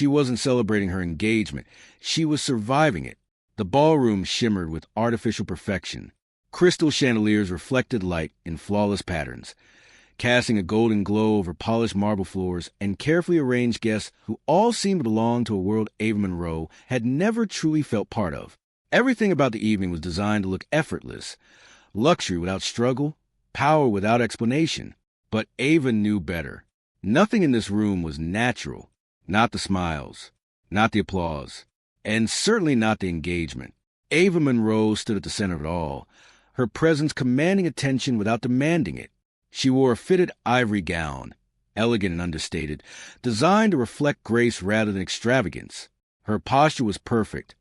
She wasn't celebrating her engagement. She was surviving it. The ballroom shimmered with artificial perfection. Crystal chandeliers reflected light in flawless patterns, casting a golden glow over polished marble floors and carefully arranged guests who all seemed to belong to a world Ava Monroe had never truly felt part of. Everything about the evening was designed to look effortless, luxury without struggle, power without explanation. But Ava knew better. Nothing in this room was natural. Not the smiles, not the applause, and certainly not the engagement. Ava Monroe stood at the center of it all, her presence commanding attention without demanding it. She wore a fitted ivory gown, elegant and understated, designed to reflect grace rather than extravagance. Her posture was perfect,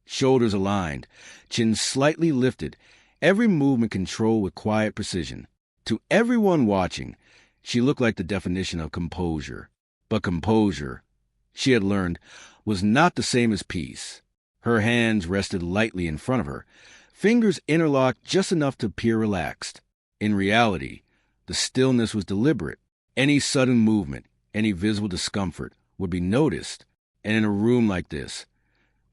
shoulders aligned, chin slightly lifted, every movement controlled with quiet precision. To everyone watching, she looked like the definition of composure. But composure, she had learned, was not the same as peace. Her hands rested lightly in front of her, fingers interlocked just enough to appear relaxed. In reality, the stillness was deliberate. Any sudden movement, any visible discomfort would be noticed, and in a room like this,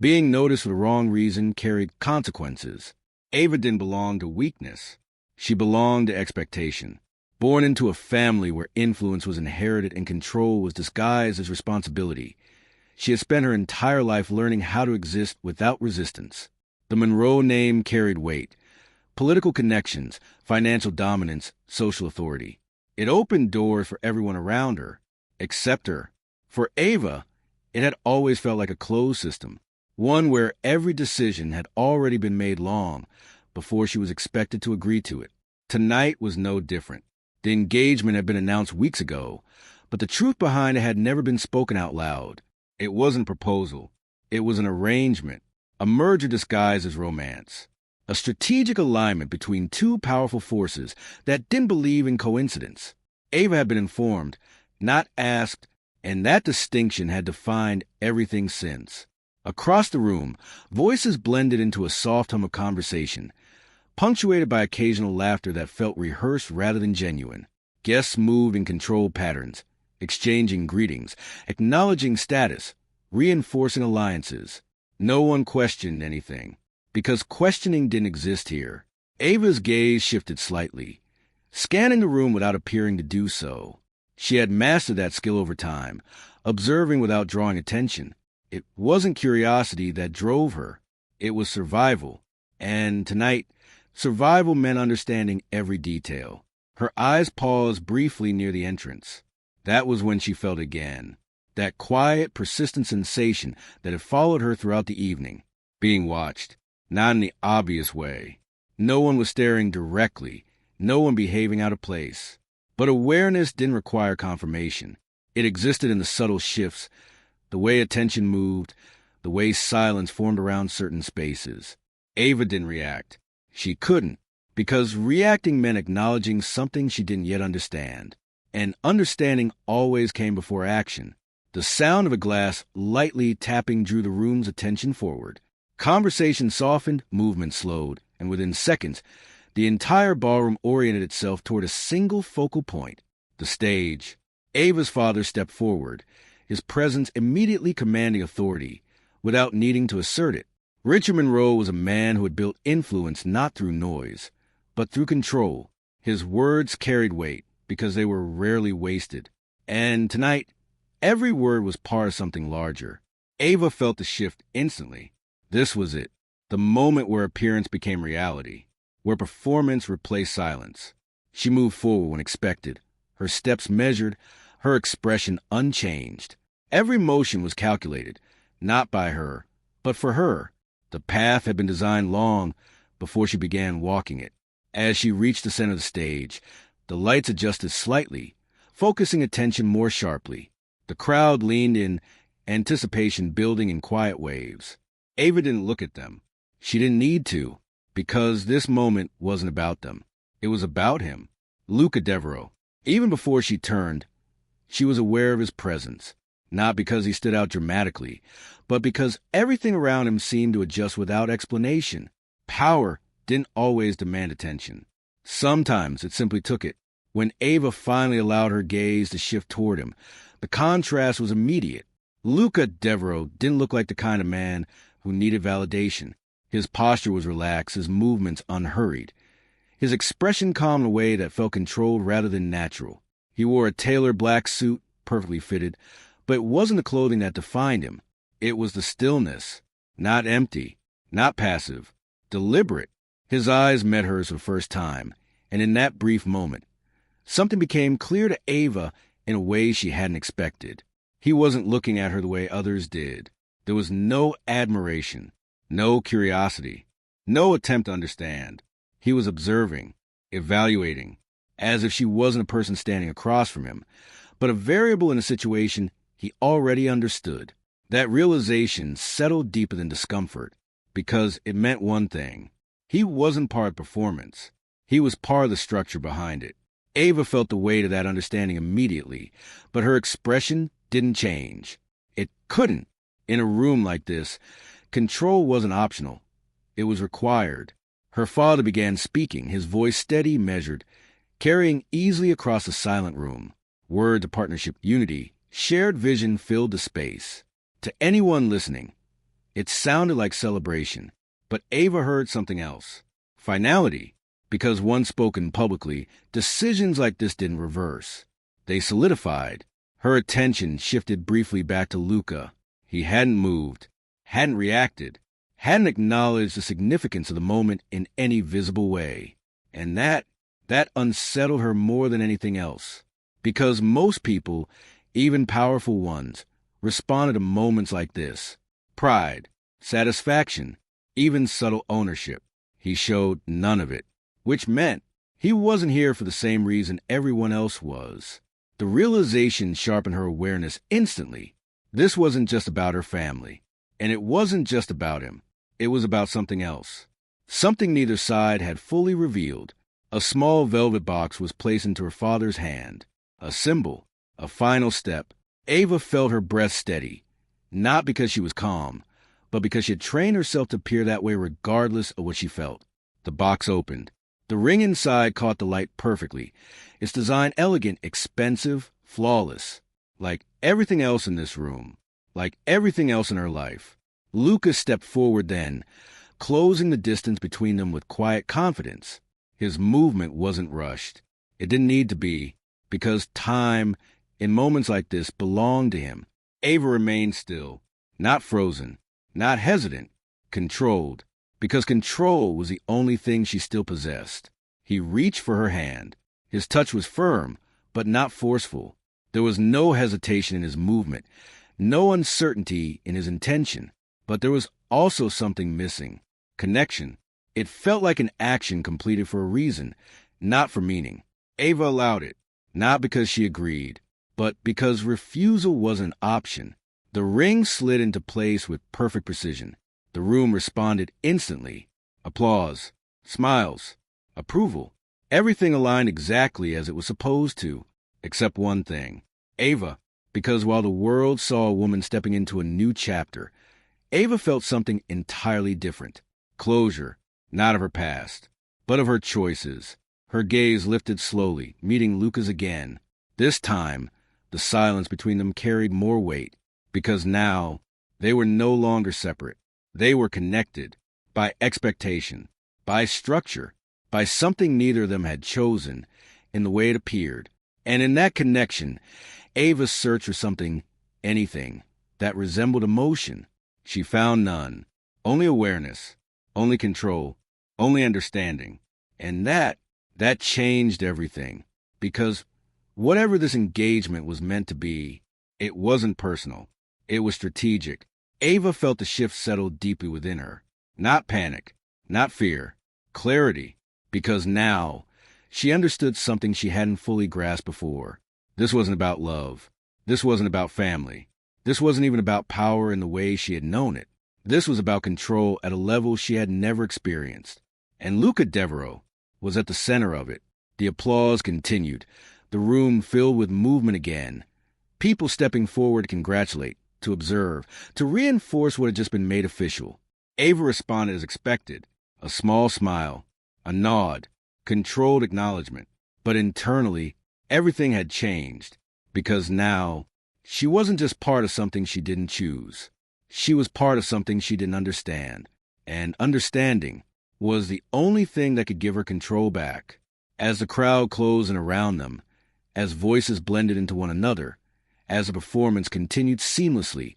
being noticed for the wrong reason carried consequences. Ava didn't belong to weakness. She belonged to expectation. Born into a family where influence was inherited and control was disguised as responsibility, she had spent her entire life learning how to exist without resistance. The Monroe name carried weight. Political connections, financial dominance, social authority. It opened doors for everyone around her, except her. For Ava, it had always felt like a closed system, one where every decision had already been made long before she was expected to agree to it. Tonight was no different. The engagement had been announced weeks ago, but the truth behind it had never been spoken out loud. It wasn't a proposal. It was an arrangement, a merger disguised as romance. A strategic alignment between two powerful forces that didn't believe in coincidence. Ava had been informed, not asked, and that distinction had defined everything since. Across the room, voices blended into a soft hum of conversation, punctuated by occasional laughter that felt rehearsed rather than genuine. Guests moved in controlled patterns, exchanging greetings, acknowledging status, reinforcing alliances. No one questioned anything, because questioning didn't exist here. Ava's gaze shifted slightly, scanning the room without appearing to do so. She had mastered that skill over time, observing without drawing attention. It wasn't curiosity that drove her. It was survival. And tonight, survival meant understanding every detail. Her eyes paused briefly near the entrance. That was when she felt again. That quiet, persistent sensation that had followed her throughout the evening. Being watched. Not in the obvious way. No one was staring directly. No one behaving out of place. But awareness didn't require confirmation. It existed in the subtle shifts, the way attention moved, the way silence formed around certain spaces. Ava didn't react. She couldn't, because reacting meant acknowledging something she didn't yet understand. And understanding always came before action. The sound of a glass lightly tapping drew the room's attention forward. Conversation softened, movement slowed, and within seconds, the entire ballroom oriented itself toward a single focal point, the stage. Ava's father stepped forward, his presence immediately commanding authority, without needing to assert it. Richard Monroe was a man who had built influence not through noise, but through control. His words carried weight, because they were rarely wasted. And tonight, every word was part of something larger. Ava felt the shift instantly. This was it, the moment where appearance became reality, where performance replaced silence. She moved forward when expected, her steps measured, her expression unchanged. Every motion was calculated, not by her, but for her. The path had been designed long before she began walking it. As she reached the center of the stage, the lights adjusted slightly, focusing attention more sharply. The crowd leaned in, anticipation building in quiet waves. Ava didn't look at them. She didn't need to, because this moment wasn't about them. It was about him, Luca Devereaux. Even before she turned, she was aware of his presence, not because he stood out dramatically, but because everything around him seemed to adjust without explanation. Power didn't always demand attention. Sometimes it simply took it. When Ava finally allowed her gaze to shift toward him, the contrast was immediate. Luca Devereaux didn't look like the kind of man who needed validation. His posture was relaxed, his movements unhurried. His expression calm in a way that felt controlled rather than natural. He wore a tailored black suit, perfectly fitted, but it wasn't the clothing that defined him. It was the stillness, not empty, not passive, deliberate. His eyes met hers for the first time, and in that brief moment, something became clear to Ava in a way she hadn't expected. He wasn't looking at her the way others did. There was no admiration, no curiosity, no attempt to understand. He was observing, evaluating, as if she wasn't a person standing across from him, but a variable in a situation he already understood. That realization settled deeper than discomfort, because it meant one thing. He wasn't part of performance. He was part of the structure behind it. Ava felt the weight of that understanding immediately, but her expression didn't change. It couldn't. In a room like this, control wasn't optional. It was required. Her father began speaking, his voice steady, measured, carrying easily across the silent room. Words of partnership, unity, shared vision filled the space. To anyone listening, it sounded like celebration, but Ava heard something else. Finality, because once spoken publicly, decisions like this didn't reverse. They solidified. Her attention shifted briefly back to Luca. He hadn't moved, hadn't reacted, hadn't acknowledged the significance of the moment in any visible way. And that unsettled her more than anything else. Because most people, even powerful ones, responded to moments like this. Pride, satisfaction, even subtle ownership. He showed none of it, which meant he wasn't here for the same reason everyone else was. The realization sharpened her awareness instantly. This wasn't just about her family, and it wasn't just about him. It was about something else. Something neither side had fully revealed. A small velvet box was placed into her father's hand. A symbol, a final step. Ava felt her breath steady, not because she was calm, but because she had trained herself to appear that way regardless of what she felt. The box opened. The ring inside caught the light perfectly. Its design elegant, expensive, flawless. Like everything else in this room. Like everything else in her life. Lucas stepped forward then, closing the distance between them with quiet confidence. His movement wasn't rushed. It didn't need to be, because time, in moments like this, belonged to him. Ava remained still, not frozen, not hesitant, controlled, because control was the only thing she still possessed. He reached for her hand. His touch was firm, but not forceful. There was no hesitation in his movement, no uncertainty in his intention, but there was also something missing. Connection. It felt like an action completed for a reason, not for meaning. Ava allowed it, not because she agreed, but because refusal was an option. The ring slid into place with perfect precision. The room responded instantly. Applause, smiles, approval. Everything aligned exactly as it was supposed to, except one thing. Ava, because while the world saw a woman stepping into a new chapter, Ava felt something entirely different. Closure, not of her past, but of her choices. Her gaze lifted slowly, meeting Luca's again. This time, the silence between them carried more weight, because now they were no longer separate. They were connected by expectation, by structure, by something neither of them had chosen in the way it appeared. And in that connection, Ava searched for something, anything, that resembled emotion. She found none. Only awareness, only control, only understanding. And that changed everything. Because whatever this engagement was meant to be, it wasn't personal. It was strategic. Ava felt the shift settle deeply within her. Not panic, not fear, clarity. Because now, she understood something she hadn't fully grasped before. This wasn't about love. This wasn't about family. This wasn't even about power in the way she had known it. This was about control at a level she had never experienced. And Luca Devereaux was at the center of it. The applause continued. The room filled with movement again. People stepping forward to congratulate, to observe, to reinforce what had just been made official. Ava responded as expected. A small smile, a nod, controlled acknowledgement. But internally, everything had changed, because now She wasn't just part of something she didn't choose. She was part of something she didn't understand. And understanding was the only thing that could give her control back. As the crowd closed in around them, as voices blended into one another, as the performance continued seamlessly,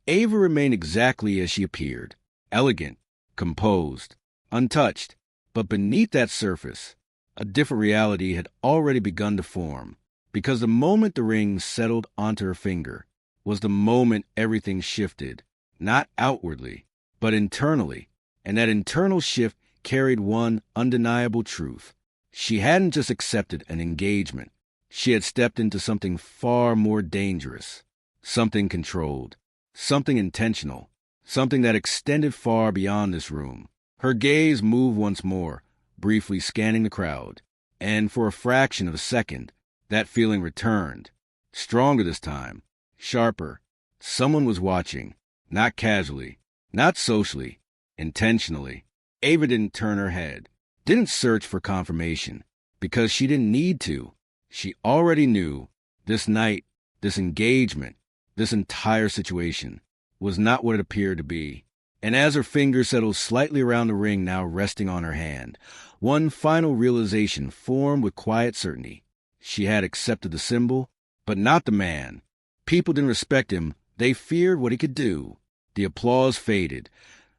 Ava remained exactly as she appeared, elegant, composed, untouched. But beneath that surface, a different reality had already begun to form, because the moment the ring settled onto her finger was the moment everything shifted, not outwardly, but internally, and that internal shift carried one undeniable truth. She hadn't just accepted an engagement. She had stepped into something far more dangerous, something controlled, something intentional, something that extended far beyond this room. Her gaze moved once more, briefly scanning the crowd, and for a fraction of a second, that feeling returned, stronger this time, sharper. Someone was watching, not casually, not socially, intentionally. Ava didn't turn her head, didn't search for confirmation, because she didn't need to. She already knew this night, this engagement, this entire situation was not what it appeared to be. And as her fingers settled slightly around the ring now resting on her hand, one final realization formed with quiet certainty. She had accepted the symbol, but not the man. People didn't respect him. They feared what he could do. The applause faded,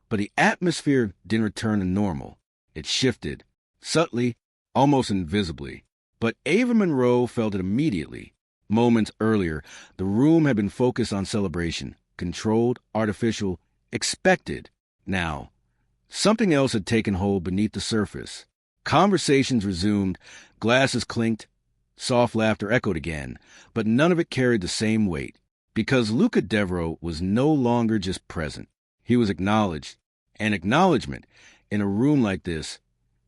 but the atmosphere didn't return to normal. It shifted, subtly, almost invisibly. But Ava Monroe felt it immediately. Moments earlier, the room had been focused on celebration, controlled, artificial, expected. Now, something else had taken hold beneath the surface. Conversations resumed, glasses clinked, soft laughter echoed again, but none of it carried the same weight, because Luca Devereaux was no longer just present. He was acknowledged, and acknowledgement in a room like this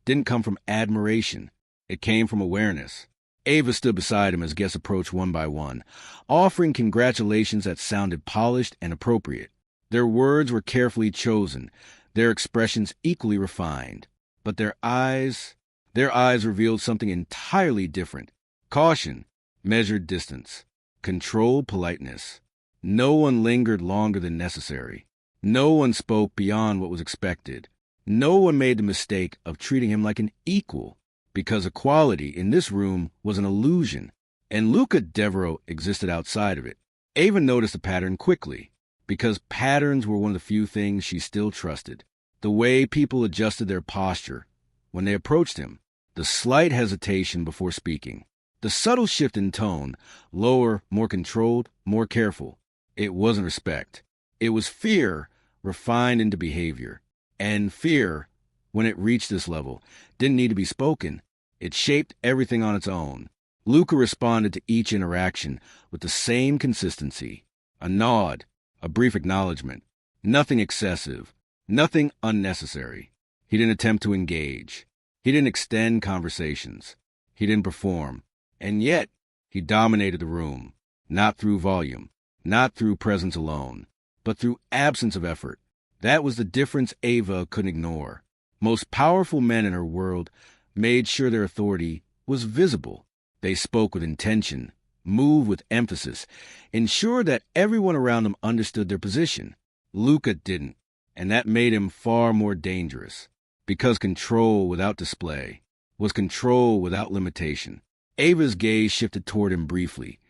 didn't come from admiration. It came from awareness. Ava stood beside him as guests approached one by one, offering congratulations that sounded polished and appropriate. Their words were carefully chosen, their expressions equally refined. But their eyes revealed something entirely different. Caution, measured distance, controlled politeness. No one lingered longer than necessary. No one spoke beyond what was expected. No one made the mistake of treating him like an equal, because equality in this room was an illusion, and Luca Devereaux existed outside of it. Ava noticed the pattern quickly, because patterns were one of the few things she still trusted. The way people adjusted their posture when they approached him, the slight hesitation before speaking, the subtle shift in tone, lower, more controlled, more careful. It wasn't respect. It was fear refined into behavior. And fear, when it reached this level, didn't need to be spoken. It shaped everything on its own. Luca responded to each interaction with the same consistency. A nod, a brief acknowledgement. Nothing excessive, nothing unnecessary. He didn't attempt to engage. He didn't extend conversations. He didn't perform. And yet, he dominated the room, not through volume, not through presence alone, but through absence of effort. That was the difference Ava couldn't ignore. Most powerful men in her world made sure their authority was visible. They spoke with intention, moved with emphasis, ensured that everyone around them understood their position. Luca didn't, and that made him far more dangerous, because control without display was control without limitation. Ava's gaze shifted toward him briefly,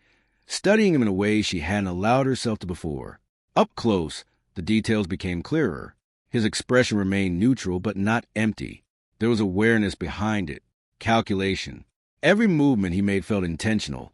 studying him in a way she hadn't allowed herself to before. Up close, the details became clearer. His expression remained neutral but not empty. There was awareness behind it, calculation. Every movement he made felt intentional,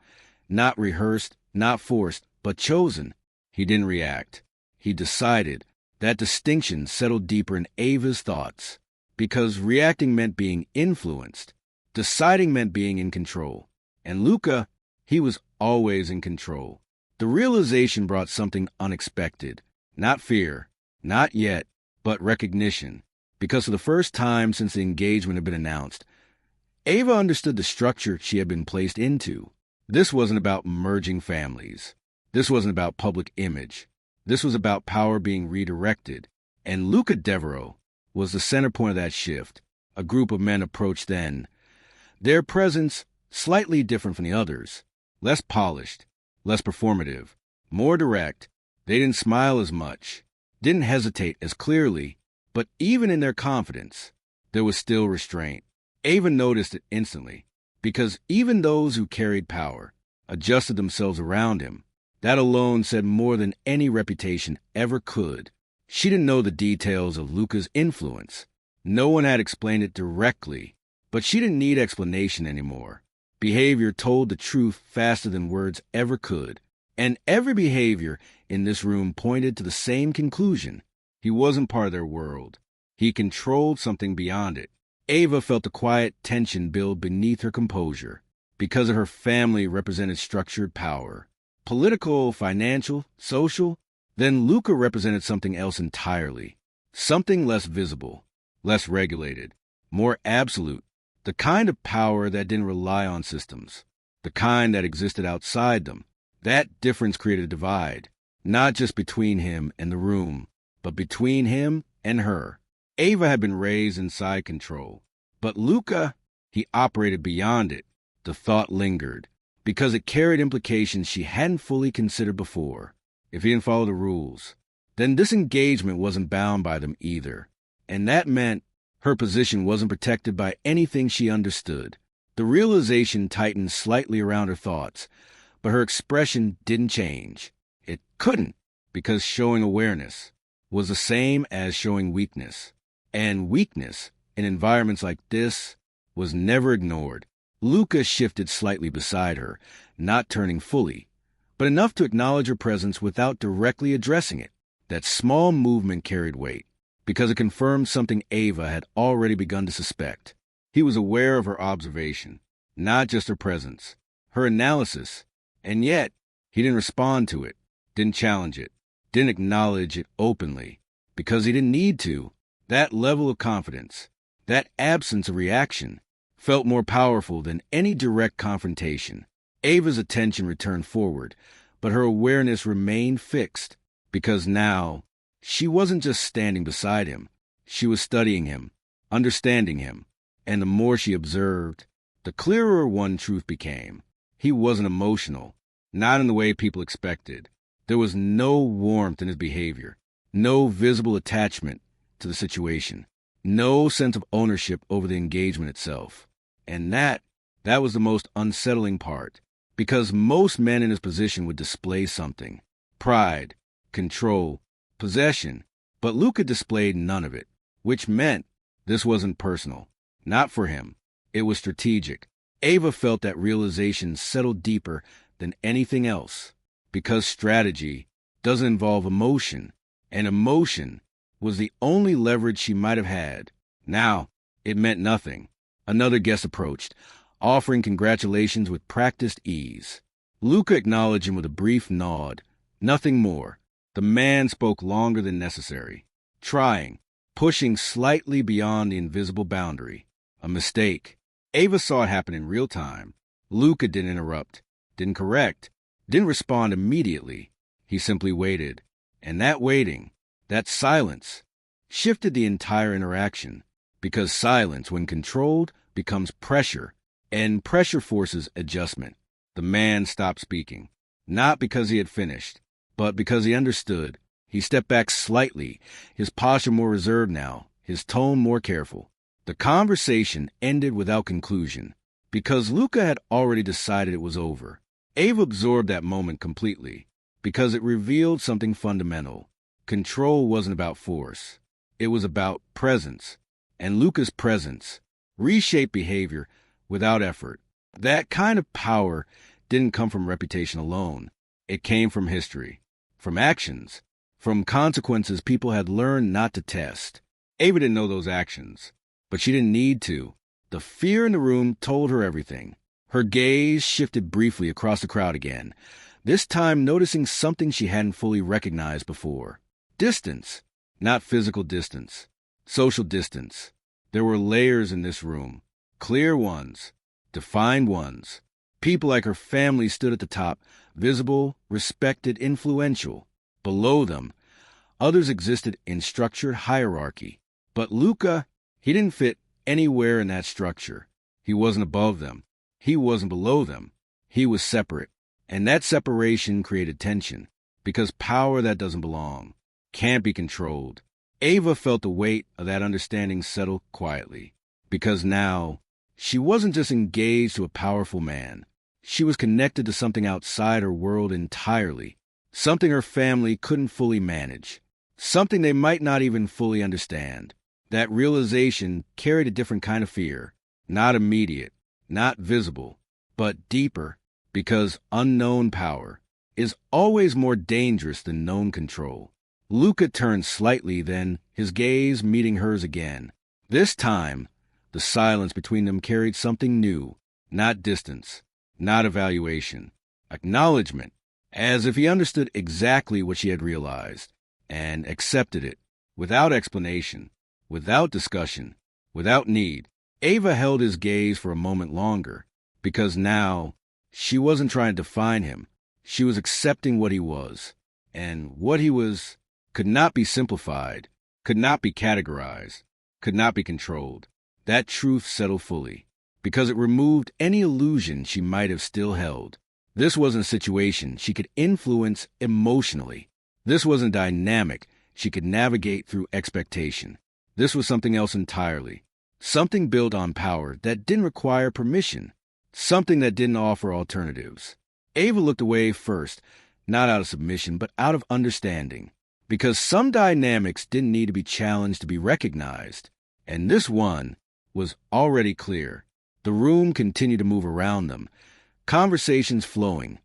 not rehearsed, not forced, but chosen. He didn't react. He decided. That distinction settled deeper in Ava's thoughts, because reacting meant being influenced. Deciding meant being in control. And Luca, he was always in control. The realization brought something unexpected. Not fear, not yet, but recognition. Because for the first time since the engagement had been announced, Ava understood the structure she had been placed into. This wasn't about merging families. This wasn't about public image. This was about power being redirected. And Luca Devereaux was the center point of that shift. A group of men approached then, their presence slightly different from the others, less polished, less performative, more direct. They didn't smile as much, didn't hesitate as clearly, but even in their confidence, there was still restraint. Ava noticed it instantly, because even those who carried power adjusted themselves around him. That alone said more than any reputation ever could. She didn't know the details of Luca's influence. No one had explained it directly, but she didn't need explanation anymore. Behavior told the truth faster than words ever could. And every behavior in this room pointed to the same conclusion. He wasn't part of their world. He controlled something beyond it. Ava felt the quiet tension build beneath her composure. Because of her family represented structured power. Political, financial, social. Then Luca represented something else entirely. Something less visible, less regulated, more absolute. The kind of power that didn't rely on systems. The kind that existed outside them. That difference created a divide. Not just between him and the room, but between him and her. Ava had been raised inside control. But Luca, he operated beyond it. The thought lingered, because it carried implications she hadn't fully considered before. If he didn't follow the rules, then this engagement wasn't bound by them either. And that meant her position wasn't protected by anything she understood. The realization tightened slightly around her thoughts, but her expression didn't change. It couldn't, because showing awareness was the same as showing weakness. And weakness, in environments like this, was never ignored. Luca shifted slightly beside her, not turning fully, but enough to acknowledge her presence without directly addressing it. That small movement carried weight, because it confirmed something Ava had already begun to suspect. He was aware of her observation, not just her presence, her analysis, and yet he didn't respond to it, didn't challenge it, didn't acknowledge it openly, because he didn't need to. That level of confidence, that absence of reaction, felt more powerful than any direct confrontation. Ava's attention returned forward, but her awareness remained fixed, because now she wasn't just standing beside him. She was studying him, understanding him, and the more she observed, the clearer one truth became. He wasn't emotional, not in the way people expected. There was no warmth in his behavior, no visible attachment to the situation, no sense of ownership over the engagement itself. And that was the most unsettling part, because most men in his position would display something: pride, control, possession. But Luca displayed none of it, which meant this wasn't personal. Not for him. It was strategic. Ava felt that realization settled deeper than anything else, because strategy doesn't involve emotion, and emotion was the only leverage she might have had. Now, it meant nothing. Another guest approached, offering congratulations with practiced ease. Luca acknowledged him with a brief nod. Nothing more. The man spoke longer than necessary, trying, pushing slightly beyond the invisible boundary. A mistake. Ava saw it happen in real time. Luca didn't interrupt, didn't correct, didn't respond immediately. He simply waited. And that waiting, that silence, shifted the entire interaction. Because silence, when controlled, becomes pressure, and pressure forces adjustment. The man stopped speaking, not because he had finished, but because he understood. He stepped back slightly, his posture more reserved now, his tone more careful. The conversation ended without conclusion, because Luca had already decided it was over. Ava absorbed that moment completely, because it revealed something fundamental. Control wasn't about force. It was about presence. And Luca's presence reshaped behavior without effort. That kind of power didn't come from reputation alone. It came from history, from actions, from consequences people had learned not to test. Ava didn't know those actions, but she didn't need to. The fear in the room told her everything. Her gaze shifted briefly across the crowd again, this time noticing something she hadn't fully recognized before. Distance, not physical distance. Social distance. There were layers in this room, clear ones, defined ones. People like her family stood at the top, visible, respected, influential. Below them, others existed in structured hierarchy. But Luca, he didn't fit anywhere in that structure. He wasn't above them. He wasn't below them. He was separate. And that separation created tension. because power that doesn't belong can't be controlled. Ava felt the weight of that understanding settle quietly, because now she wasn't just engaged to a powerful man. She was connected to something outside her world entirely, something her family couldn't fully manage, something they might not even fully understand. That realization carried a different kind of fear, not immediate, not visible, but deeper, because unknown power is always more dangerous than known control. Luca turned slightly, then, his gaze meeting hers again. This time, the silence between them carried something new, not distance, not evaluation, acknowledgement, as if he understood exactly what she had realized, and accepted it, without explanation, without discussion, without need. Ava held his gaze for a moment longer, because now she wasn't trying to define him. She was accepting what he was, and what he was could not be simplified, could not be categorized, could not be controlled. That truth settled fully, because it removed any illusion she might have still held. This wasn't a situation she could influence emotionally. This wasn't a dynamic she could navigate through expectation. This was something else entirely, something built on power that didn't require permission, something that didn't offer alternatives. Ava looked away first, not out of submission, but out of understanding, because some dynamics didn't need to be challenged to be recognized, and this one was already clear. The room continued to move around them, conversations flowing,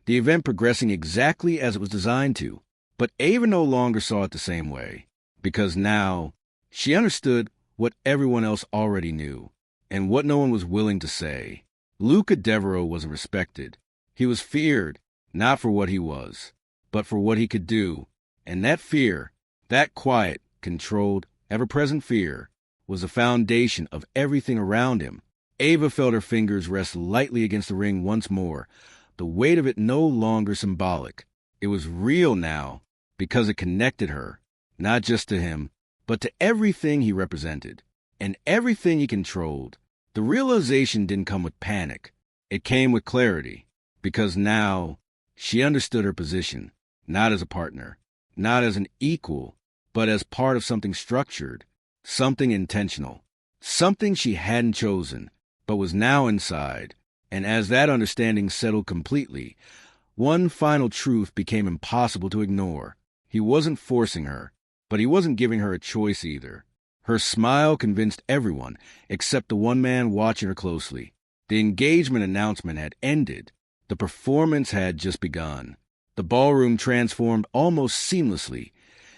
the event progressing exactly as it was designed to, but Ava no longer saw it the same way, because now she understood what everyone else already knew, and what no one was willing to say. Luca Devereaux wasn't respected. He was feared, not for what he was, but for what he could do. And that fear, that quiet, controlled, ever-present fear, was the foundation of everything around him. Ava felt her fingers rest lightly against the ring once more, the weight of it no longer symbolic. It was real now, because it connected her, not just to him, but to everything he represented, and everything he controlled. The realization didn't come with panic. It came with clarity, because now she understood her position, not as a partner, not as an equal, but as part of something structured, something intentional, something she hadn't chosen, but was now inside. And as that understanding settled completely, one final truth became impossible to ignore. He wasn't forcing her, but he wasn't giving her a choice either. Her smile convinced everyone, except the one man watching her closely. The engagement announcement had ended. The performance had just begun. The ballroom transformed almost seamlessly,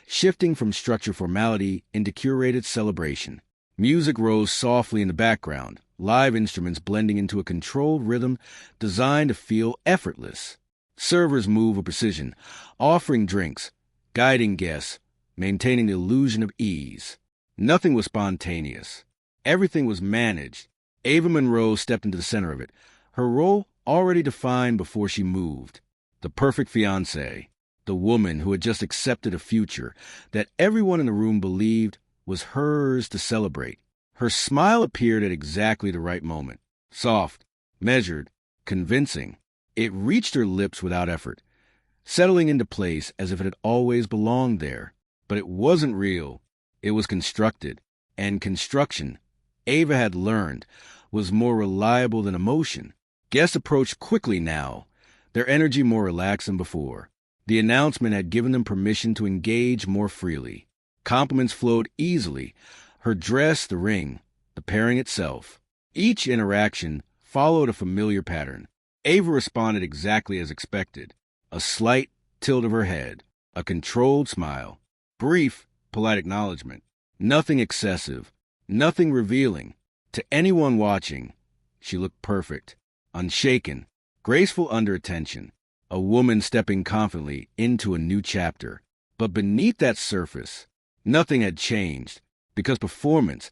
shifting from structured formality into curated celebration. Music rose softly in the background, live instruments blending into a controlled rhythm designed to feel effortless. Servers moved with precision, offering drinks, guiding guests, maintaining the illusion of ease. Nothing was spontaneous. Everything was managed. Ava Monroe stepped into the center of it, her role already defined before she moved. The perfect fiancée, the woman who had just accepted a future that everyone in the room believed was hers to celebrate. Her smile appeared at exactly the right moment, soft, measured, convincing. It reached her lips without effort, settling into place as if it had always belonged there. But it wasn't real. It was constructed, and construction, Ava had learned, was more reliable than emotion. Guests approached quickly now, their energy more relaxed than before. The announcement had given them permission to engage more freely. Compliments flowed easily, her dress, the ring, the pairing itself. Each interaction followed a familiar pattern. Ava responded exactly as expected. A slight tilt of her head, a controlled smile, brief, polite acknowledgement. Nothing excessive, nothing revealing. To anyone watching, she looked perfect, unshaken, graceful under attention, a woman stepping confidently into a new chapter. But beneath that surface, nothing had changed, because performance,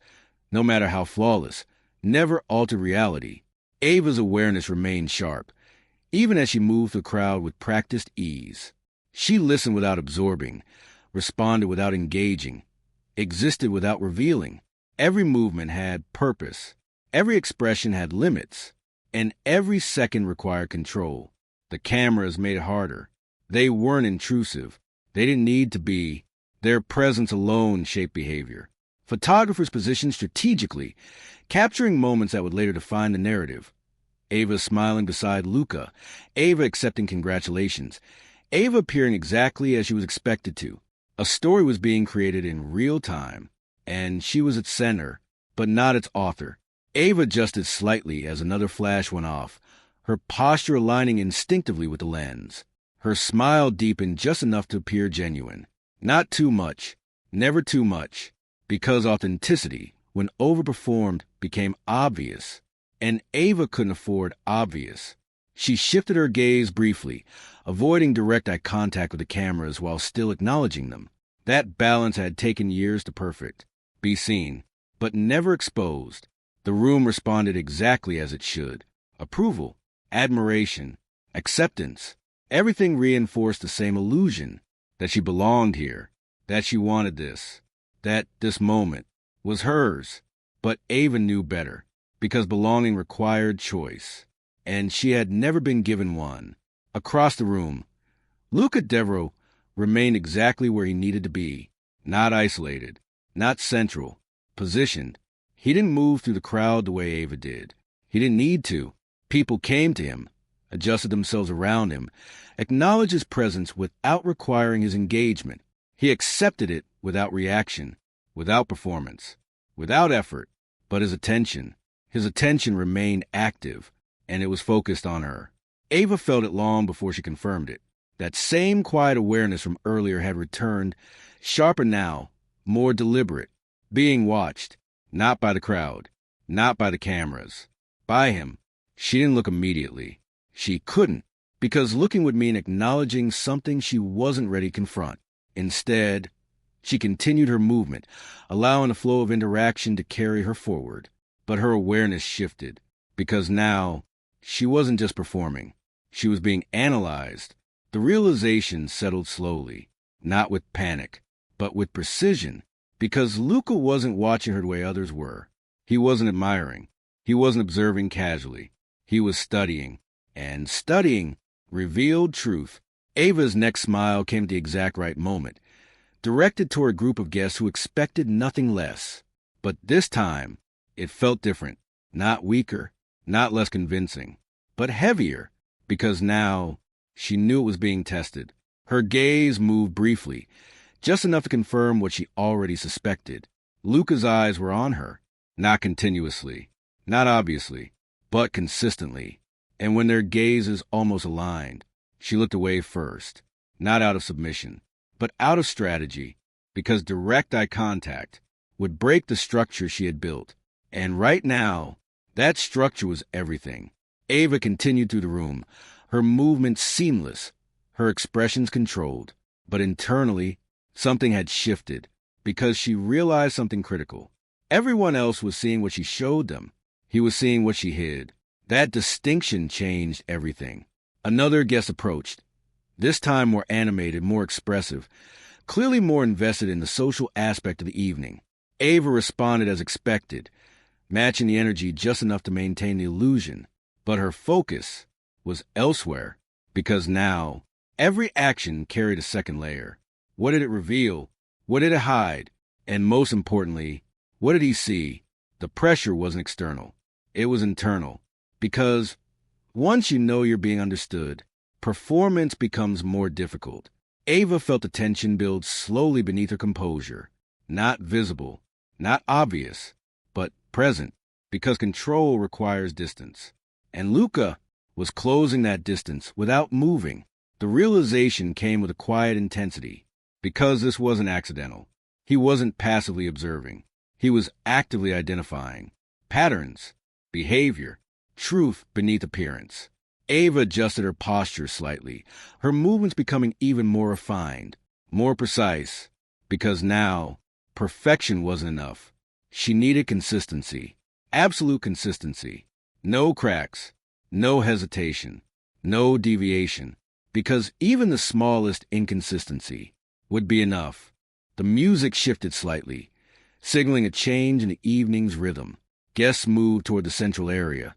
no matter how flawless, never altered reality. Ava's awareness remained sharp, even as she moved the crowd with practiced ease. She listened without absorbing, responded without engaging, existed without revealing. Every movement had purpose, every expression had limits, and every second required control. The cameras made it harder, They weren't intrusive. They didn't need to be. Their presence alone shaped behavior. Photographers positioned strategically, capturing moments that would later define the narrative. Ava smiling beside Luca, Ava accepting congratulations, Ava appearing exactly as she was expected to. A story was being created in real time, and she was its center, but not its author. Ava adjusted slightly as another flash went off, her posture aligning instinctively with the lens. Her smile deepened just enough to appear genuine. Not too much, never too much, because authenticity, when overperformed, became obvious. And Ava couldn't afford obvious. She shifted her gaze briefly, avoiding direct eye contact with the cameras while still acknowledging them. That balance had taken years to perfect. Be seen, but never exposed. The room responded exactly as it should. Approval, admiration, acceptance. Everything reinforced the same illusion, that she belonged here, that she wanted this, that this moment was hers. But Ava knew better, because belonging required choice, and she had never been given one. Across the room, Luca Devereaux remained exactly where he needed to be, not isolated, not central, positioned. He didn't move through the crowd the way Ava did. He didn't need to. People came to him, adjusted themselves around him, acknowledged his presence without requiring his engagement. He accepted it without reaction, without performance, without effort. But his attention remained active, and it was focused on her. Ava felt it long before she confirmed it. That same quiet awareness from earlier had returned, sharper now, more deliberate, being watched, not by the crowd, not by the cameras, by him. She didn't look immediately. She couldn't, because looking would mean acknowledging something she wasn't ready to confront. Instead, she continued her movement, allowing the flow of interaction to carry her forward. But her awareness shifted, because now she wasn't just performing. She was being analyzed. The realization settled slowly, not with panic, but with precision, because Luca wasn't watching her the way others were. He wasn't admiring. He wasn't observing casually. He was studying, and studying revealed truth. Ava's next smile came at the exact right moment, directed toward a group of guests who expected nothing less. But this time, it felt different, not weaker, not less convincing, but heavier, because now she knew it was being tested. Her gaze moved briefly, just enough to confirm what she already suspected. Luca's eyes were on her, not continuously, not obviously, but consistently. And when their gazes almost aligned, she looked away first, not out of submission, but out of strategy, because direct eye contact would break the structure she had built. And right now, that structure was everything. Ava continued through the room, her movements seamless, her expressions controlled. But internally, something had shifted, because she realized something critical. Everyone else was seeing what she showed them. He was seeing what she hid. That distinction changed everything. Another guest approached, this time more animated, more expressive, clearly more invested in the social aspect of the evening. Ava responded as expected, matching the energy just enough to maintain the illusion. But her focus was elsewhere, because now every action carried a second layer. What did it reveal? What did it hide? And most importantly, what did he see? The pressure wasn't external. It was internal. Because once you know you're being understood, performance becomes more difficult. Ava felt the tension build slowly beneath her composure. Not visible, not obvious, but present, because control requires distance. And Luca was closing that distance without moving. The realization came with a quiet intensity, because this wasn't accidental. He wasn't passively observing. He was actively identifying patterns, behavior, truth beneath appearance. Ava adjusted her posture slightly, her movements becoming even more refined, more precise, because now perfection wasn't enough. She needed consistency, absolute consistency. No cracks, no hesitation, no deviation, because even the smallest inconsistency would be enough. The music shifted slightly, signaling a change in the evening's rhythm. Guests moved toward the central area,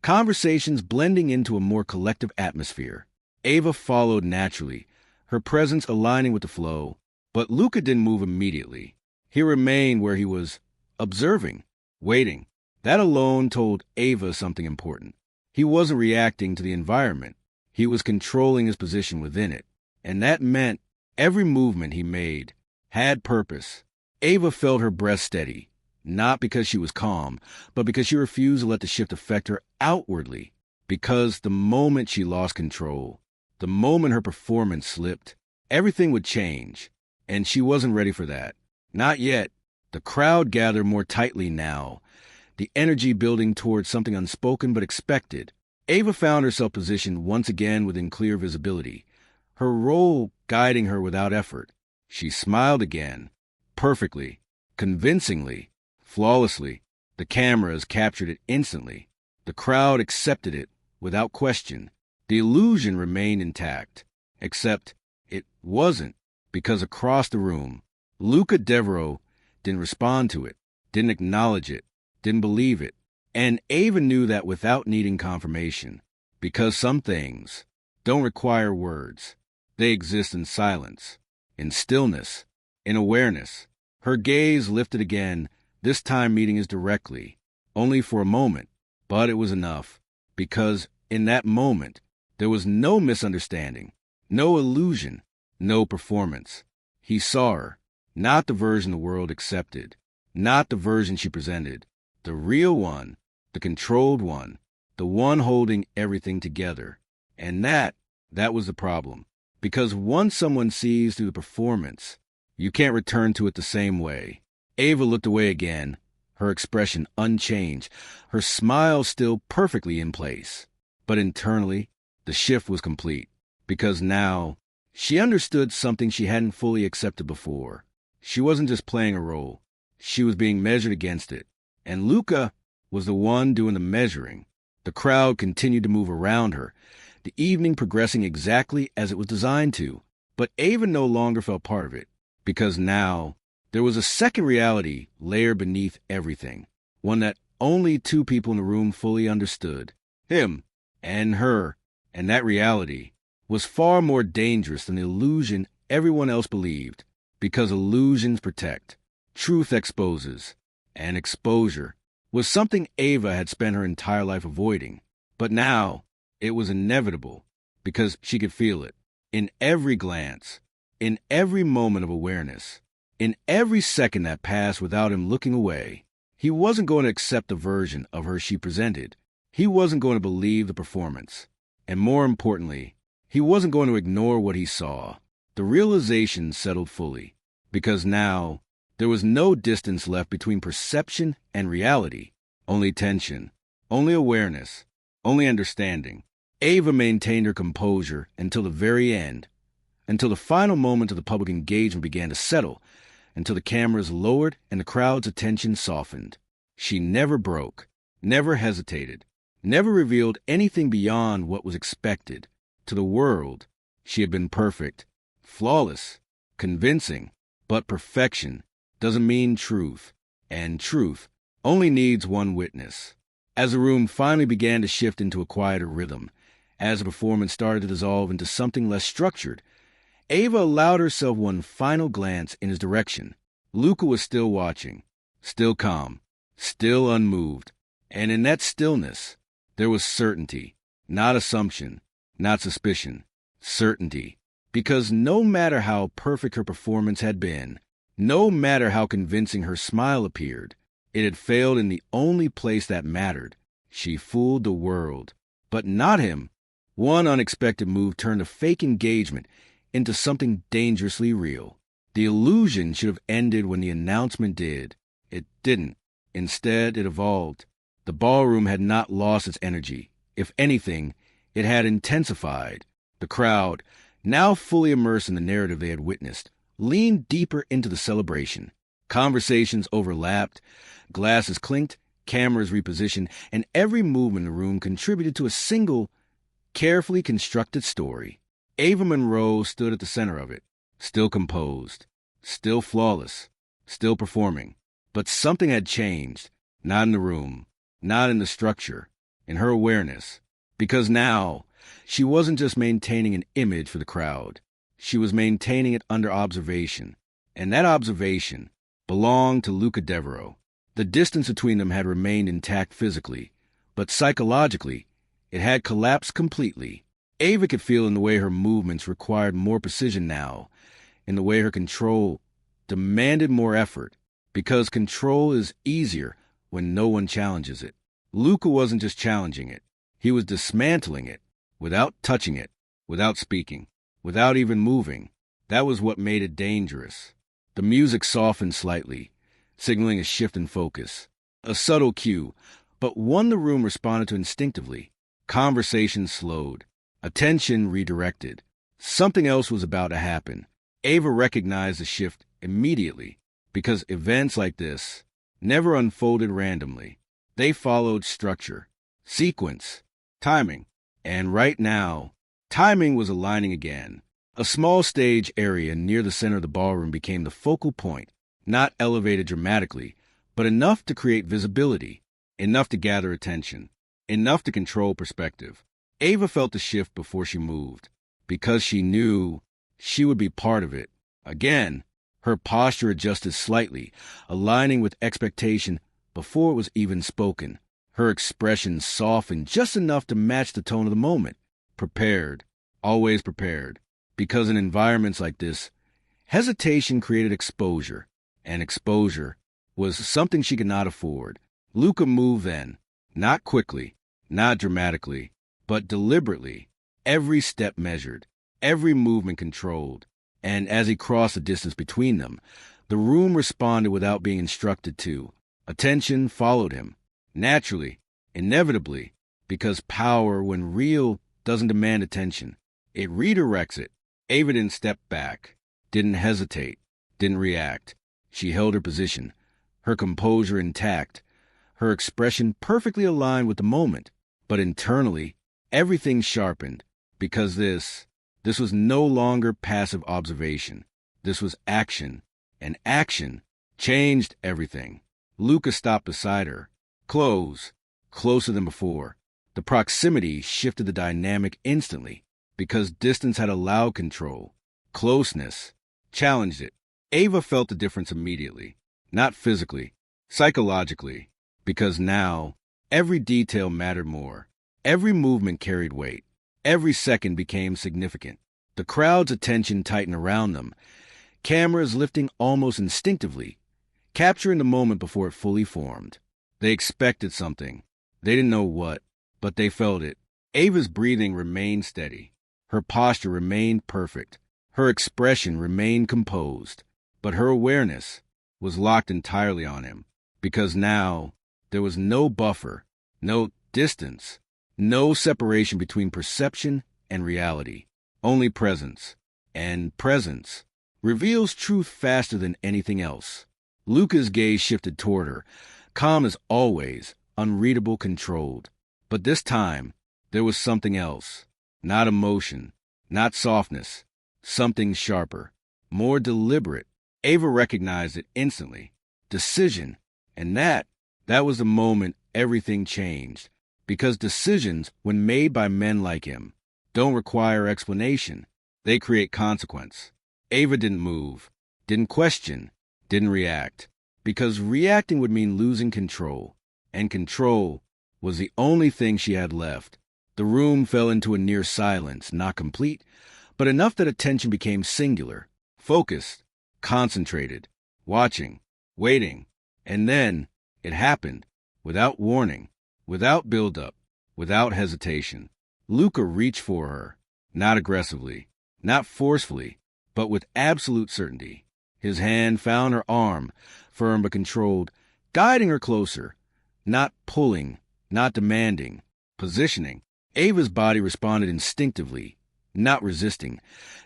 conversations blending into a more collective atmosphere. Ava followed naturally, her presence aligning with the flow. But Luca didn't move immediately. He remained where he was, observing, waiting. That alone told Ava something important. He wasn't reacting to the environment. He was controlling his position within it. And that meant every movement he made had purpose. Ava felt her breath steady, not because she was calm, but because she refused to let the shift affect her outwardly. Because the moment she lost control, the moment her performance slipped, everything would change. And she wasn't ready for that. Not yet. The crowd gathered more tightly now, the energy building towards something unspoken but expected. Ava found herself positioned once again within clear visibility, her role guiding her without effort. She smiled again, perfectly, convincingly, flawlessly. The cameras captured it instantly. The crowd accepted it without question. The illusion remained intact, except it wasn't, because across the room, Luca Devereaux didn't respond to it, didn't acknowledge it, didn't believe it. And Ava knew that without needing confirmation, because some things don't require words. They exist in silence, in stillness, in awareness. Her gaze lifted again, this time meeting his directly, only for a moment, but it was enough, because in that moment, there was no misunderstanding, no illusion, no performance. He saw her, not the version the world accepted, not the version she presented, the real one, the controlled one, the one holding everything together. And that was the problem. Because once someone sees through the performance, you can't return to it the same way. Ava looked away again, her expression unchanged, her smile still perfectly in place. But internally, the shift was complete. Because now, she understood something she hadn't fully accepted before. She wasn't just playing a role. She was being measured against it. And Luca was the one doing the measuring. The crowd continued to move around her, the evening progressing exactly as it was designed to. But Ava no longer felt part of it, because now there was a second reality layered beneath everything, one that only two people in the room fully understood, him and her. And that reality was far more dangerous than the illusion everyone else believed, because illusions protect, truth exposes, and exposure was something Ava had spent her entire life avoiding. But now, it was inevitable, because she could feel it. In every glance, in every moment of awareness, in every second that passed without him looking away. He wasn't going to accept the version of her she presented. He wasn't going to believe the performance. And more importantly, he wasn't going to ignore what he saw. The realization settled fully, because now, there was no distance left between perception and reality, only tension, only awareness, only understanding. Ava maintained her composure until the very end, until the final moment of the public engagement began to settle, until the cameras lowered and the crowd's attention softened. She never broke, never hesitated, never revealed anything beyond what was expected. To the world, she had been perfect, flawless, convincing, but perfection doesn't mean truth, and truth only needs one witness. As the room finally began to shift into a quieter rhythm, as the performance started to dissolve into something less structured, Ava allowed herself one final glance in his direction. Luca was still watching, still calm, still unmoved, and in that stillness, there was certainty, not assumption, not suspicion, certainty. Because no matter how perfect her performance had been, no matter how convincing her smile appeared, it had failed in the only place that mattered. She fooled the world, but not him. One unexpected move turned a fake engagement into something dangerously real. The illusion should have ended when the announcement did. It didn't. Instead, it evolved. The ballroom had not lost its energy. If anything, it had intensified. The crowd, now fully immersed in the narrative they had witnessed, leaned deeper into the celebration. Conversations overlapped, glasses clinked, cameras repositioned, and every movement in the room contributed to a single, carefully constructed story. Ava Monroe stood at the center of it, still composed, still flawless, still performing. But something had changed, not in the room, not in the structure, in her awareness. Because now, she wasn't just maintaining an image for the crowd. She was maintaining it under observation, and that observation belonged to Luca Devereaux. The distance between them had remained intact physically, but psychologically, it had collapsed completely. Ava could feel in the way her movements required more precision now, in the way her control demanded more effort, because control is easier when no one challenges it. Luca wasn't just challenging it. He was dismantling it, without touching it, without speaking, without even moving. That was what made it dangerous. The music softened slightly, signaling a shift in focus. A subtle cue, but one the room responded to instinctively. Conversation slowed. Attention redirected. Something else was about to happen. Ava recognized the shift immediately, because events like this never unfolded randomly. They followed structure, sequence, timing. And right now, timing was aligning again. A small stage area near the center of the ballroom became the focal point, not elevated dramatically, but enough to create visibility, enough to gather attention, enough to control perspective. Ava felt the shift before she moved, because she knew she would be part of it. Again, her posture adjusted slightly, aligning with expectation before it was even spoken. Her expression softened just enough to match the tone of the moment. Prepared, always prepared. Because in environments like this, hesitation created exposure, and exposure was something she could not afford. Luca moved then, not quickly, not dramatically, but deliberately, every step measured, every movement controlled. And as he crossed the distance between them, the room responded without being instructed to. Attention followed him, naturally, inevitably, because power, when real, doesn't demand attention. It redirects it. Ava didn't step back, didn't hesitate, didn't react. She held her position, her composure intact, her expression perfectly aligned with the moment. But internally, everything sharpened, because this was no longer passive observation. This was action, and action changed everything. Luca stopped beside her, closer than before. The proximity shifted the dynamic instantly, because distance had allowed control. Closeness challenged it. Ava felt the difference immediately, not physically, psychologically, because now every detail mattered more. Every movement carried weight. Every second became significant. The crowd's attention tightened around them, cameras lifting almost instinctively, capturing the moment before it fully formed. They expected something. They didn't know what, but they felt it. Ava's breathing remained steady. Her posture remained perfect. Her expression remained composed. But her awareness was locked entirely on him, because now there was no buffer, no distance, no separation between perception and reality. Only presence. And presence reveals truth faster than anything else. Luca's gaze shifted toward her, calm as always, unreadable, controlled. But this time, there was something else. Not emotion, not softness, something sharper, more deliberate. Ava recognized it instantly. Decision. And that was the moment everything changed. Because decisions, when made by men like him, don't require explanation. They create consequence. Ava didn't move, didn't question, didn't react. Because reacting would mean losing control. And control was the only thing she had left. The room fell into a near silence, not complete, but enough that attention became singular, focused, concentrated, watching, waiting. And then it happened, without warning, without build-up, without hesitation. Luca reached for her, not aggressively, not forcefully, but with absolute certainty. His hand found her arm, firm but controlled, guiding her closer, not pulling, not demanding, positioning. Ava's body responded instinctively, not resisting,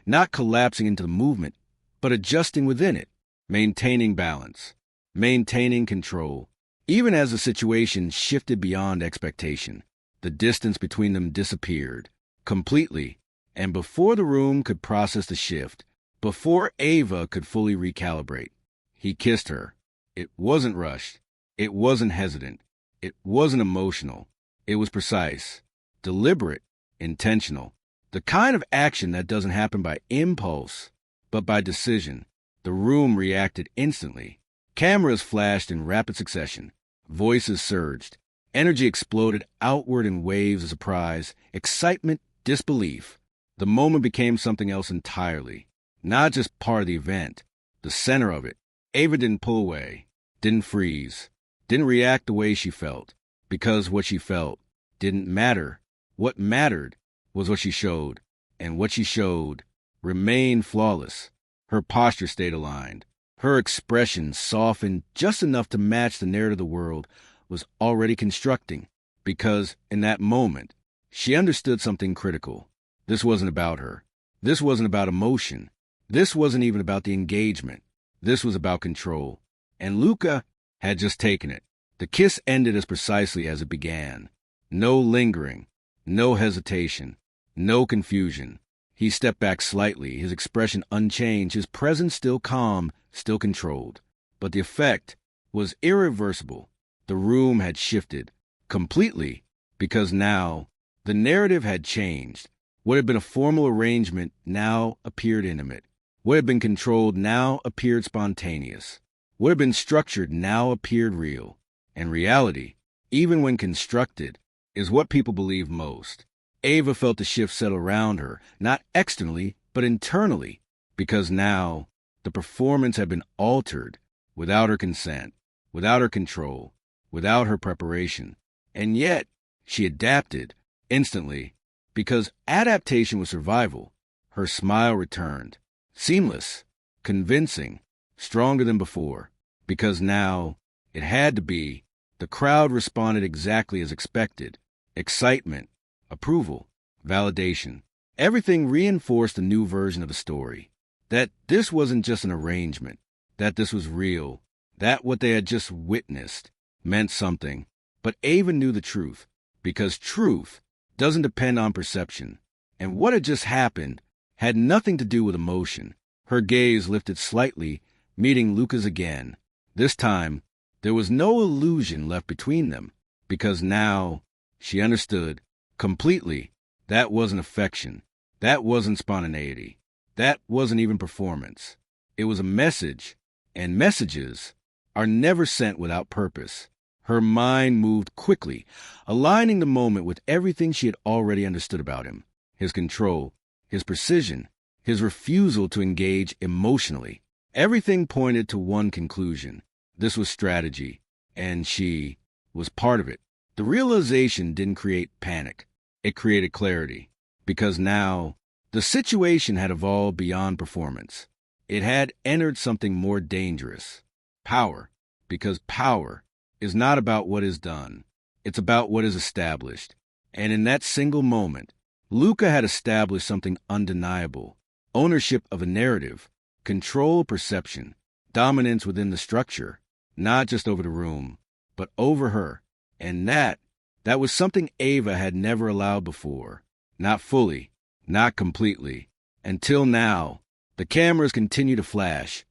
not collapsing into the movement, but adjusting within it, maintaining balance, maintaining control. Even as the situation shifted beyond expectation, the distance between them disappeared completely, and before the room could process the shift, before Ava could fully recalibrate, he kissed her. It wasn't rushed. It wasn't hesitant. It wasn't emotional. It was precise, deliberate, intentional. The kind of action that doesn't happen by impulse, but by decision. The room reacted instantly. Cameras flashed in rapid succession. Voices surged. Energy exploded outward in waves of surprise, excitement, disbelief. The moment became something else entirely. Not just part of the event, the center of it. Ava didn't pull away, didn't freeze, didn't react the way she felt, because what she felt didn't matter. What mattered was what she showed, and what she showed remained flawless. Her posture stayed aligned. Her expression softened just enough to match the narrative the world was already constructing, because in that moment, she understood something critical. This wasn't about her. This wasn't about emotion. This wasn't even about the engagement. This was about control. And Luca had just taken it. The kiss ended as precisely as it began. No lingering, no hesitation, no confusion. He stepped back slightly, his expression unchanged, his presence still calm, still controlled. But the effect was irreversible. The room had shifted completely, because now the narrative had changed. What had been a formal arrangement now appeared intimate. What had been controlled now appeared spontaneous. What had been structured now appeared real. And reality, even when constructed, is what people believe most. Ava felt the shift settle around her, not externally, but internally, because now the performance had been altered without her consent, without her control, without her preparation. And yet, she adapted instantly, because adaptation was survival. Her smile returned, seamless, convincing, stronger than before, because now it had to be. The crowd responded exactly as expected. Excitement, approval, validation. Everything reinforced a new version of the story. That this wasn't just an arrangement, that this was real, that what they had just witnessed meant something. But Ava knew the truth, because truth doesn't depend on perception. And what had just happened had nothing to do with emotion. Her gaze lifted slightly, meeting Luca's again. This time, there was no illusion left between them, because now she understood completely. That wasn't affection. That wasn't spontaneity. That wasn't even performance. It was a message, and messages are never sent without purpose. Her mind moved quickly, aligning the moment with everything she had already understood about him. His control, his precision, his refusal to engage emotionally. Everything pointed to one conclusion. This was strategy, and she was part of it. The realization didn't create panic. It created clarity, because now the situation had evolved beyond performance. It had entered something more dangerous. Power, because power is not about what is done. It's about what is established. And in that single moment, Luca had established something undeniable. Ownership of a narrative, control of perception, dominance within the structure, not just over the room, but over her. And that was something Ava had never allowed before. Not fully, not completely. Until now, the cameras continue to flash,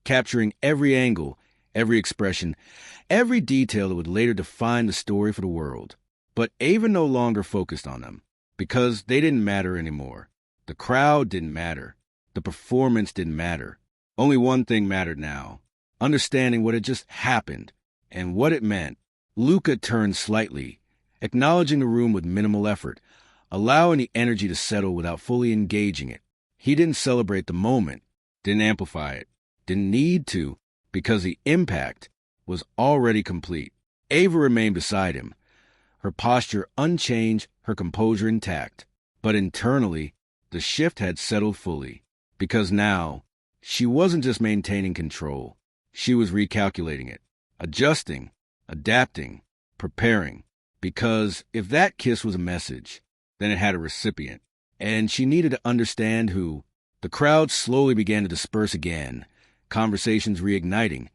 capturing every angle, every expression, every detail that would later define the story for the world. But Ava no longer focused on them, because they didn't matter anymore. The crowd didn't matter. The performance didn't matter. Only one thing mattered now: understanding what had just happened and what it meant. Luca turned slightly, acknowledging the room with minimal effort, allowing the energy to settle without fully engaging it. He didn't celebrate the moment, didn't amplify it, didn't need to, because the impact was already complete. Ava remained beside him, her posture unchanged, her composure intact. But internally, the shift had settled fully, because now she wasn't just maintaining control. She was recalculating it, adjusting, adapting, preparing. Because if that kiss was a message, then it had a recipient, and she needed to understand who. The crowd slowly began to disperse again, conversations reigniting,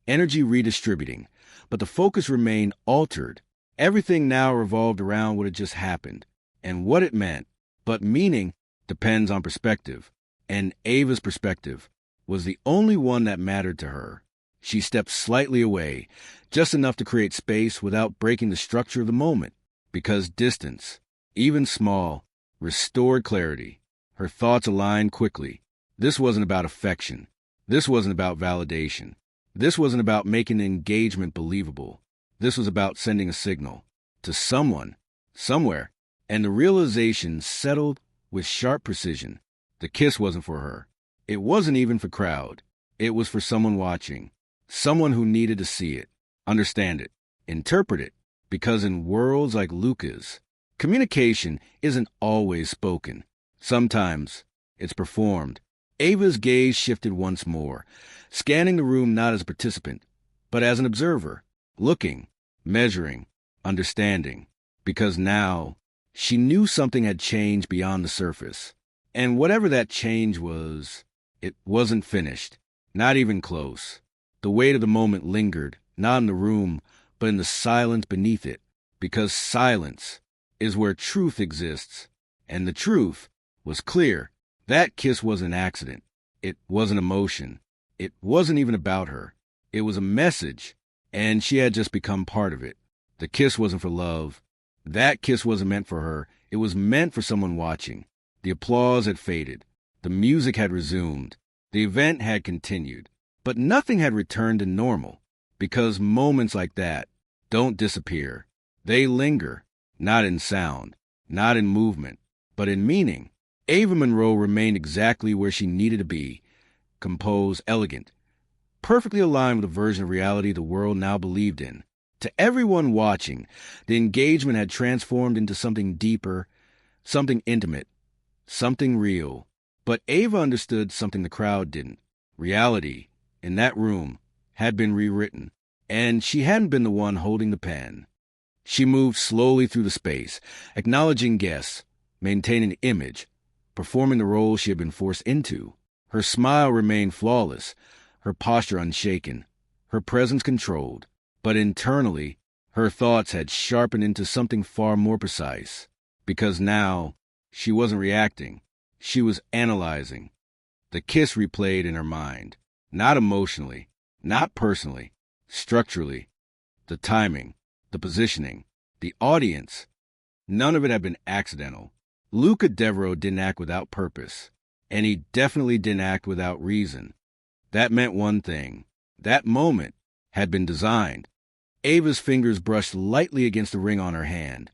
energy redistributing, but the focus remained altered. Everything now revolved around what had just happened and what it meant. But meaning depends on perspective, and Ava's perspective was the only one that mattered to her. She stepped slightly away, just enough to create space without breaking the structure of the moment, because distance, even small, restored clarity. Her thoughts aligned quickly. This wasn't about affection. This wasn't about validation. This wasn't about making the engagement believable. This was about sending a signal to someone, somewhere, and the realization settled with sharp precision. The kiss wasn't for her. It wasn't even for crowd. It was for someone watching, someone who needed to see it, understand it, interpret it, because in worlds like Luca's, communication isn't always spoken. Sometimes it's performed. Ava's gaze shifted once more, scanning the room not as a participant, but as an observer, looking, measuring, understanding, because now she knew something had changed beyond the surface. And whatever that change was, it wasn't finished, not even close. The weight of the moment lingered, not in the room, but in the silence beneath it, because silence is where truth exists, and the truth was clear. That kiss was an accident. It wasn't emotion. It wasn't even about her. It was a message, and she had just become part of it. The kiss wasn't for love. That kiss wasn't meant for her. It was meant for someone watching. The applause had faded. The music had resumed. The event had continued. But nothing had returned to normal, because moments like that don't disappear. They linger, not in sound, not in movement, but in meaning. Ava Monroe remained exactly where she needed to be, composed, elegant, perfectly aligned with the version of reality the world now believed in. To everyone watching, the engagement had transformed into something deeper, something intimate, something real. But Ava understood something the crowd didn't. Reality, in that room, had been rewritten, and she hadn't been the one holding the pen. She moved slowly through the space, acknowledging guests, maintaining the image, performing the role she had been forced into. Her smile remained flawless, her posture unshaken, her presence controlled. But internally, her thoughts had sharpened into something far more precise, because now she wasn't reacting. She was analyzing. The kiss replayed in her mind, not emotionally, not personally, structurally. The timing, the positioning, the audience, none of it had been accidental. Luca Devereaux didn't act without purpose, and he definitely didn't act without reason. That meant one thing. That moment had been designed. Ava's fingers brushed lightly against the ring on her hand,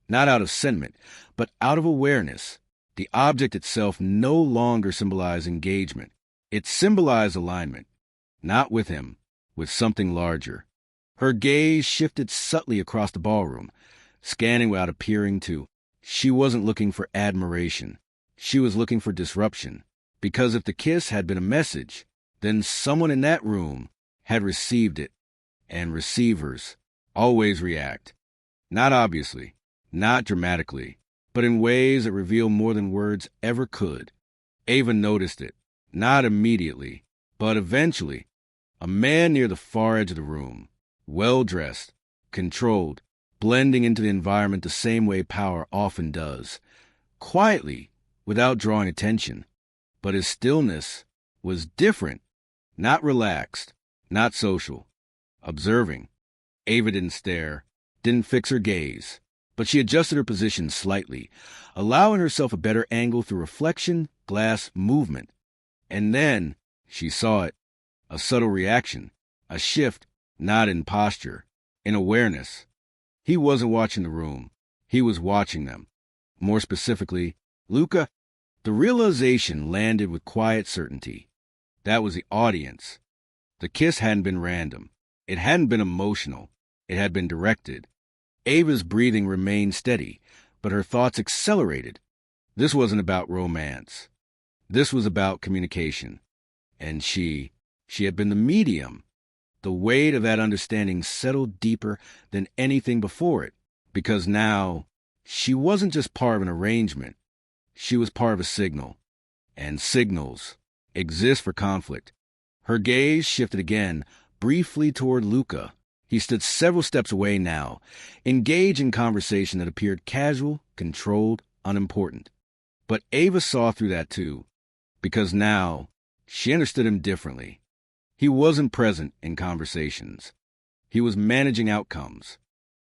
not out of sentiment, but out of awareness. The object itself no longer symbolized engagement. It symbolized alignment, not with him, with something larger. Her gaze shifted subtly across the ballroom, scanning without appearing to. She wasn't looking for admiration. She was looking for disruption. Because if the kiss had been a message, then someone in that room had received it. And receivers always react. Not obviously, not dramatically, but in ways that reveal more than words ever could. Ava noticed it, not immediately, but eventually. A man near the far edge of the room, well-dressed, controlled, blending into the environment the same way power often does, quietly, without drawing attention. But his stillness was different, not relaxed, not social. Observing. Ava didn't stare, didn't fix her gaze, but she adjusted her position slightly, allowing herself a better angle through reflection, glass, movement. And then she saw it, a subtle reaction, a shift, not in posture, in awareness. He wasn't watching the room. He was watching them. More specifically, Luca. The realization landed with quiet certainty. That was the audience. The kiss hadn't been random. It hadn't been emotional. It had been directed. Ava's breathing remained steady, but her thoughts accelerated. This wasn't about romance. This was about communication. And she had been the medium. The weight of that understanding settled deeper than anything before it, because now she wasn't just part of an arrangement. She was part of a signal. And signals exist for conflict. Her gaze shifted again, briefly toward Luca. He stood several steps away now, engaged in conversation that appeared casual, controlled, unimportant. But Ava saw through that too, because now she understood him differently. He wasn't present in conversations. He was managing outcomes.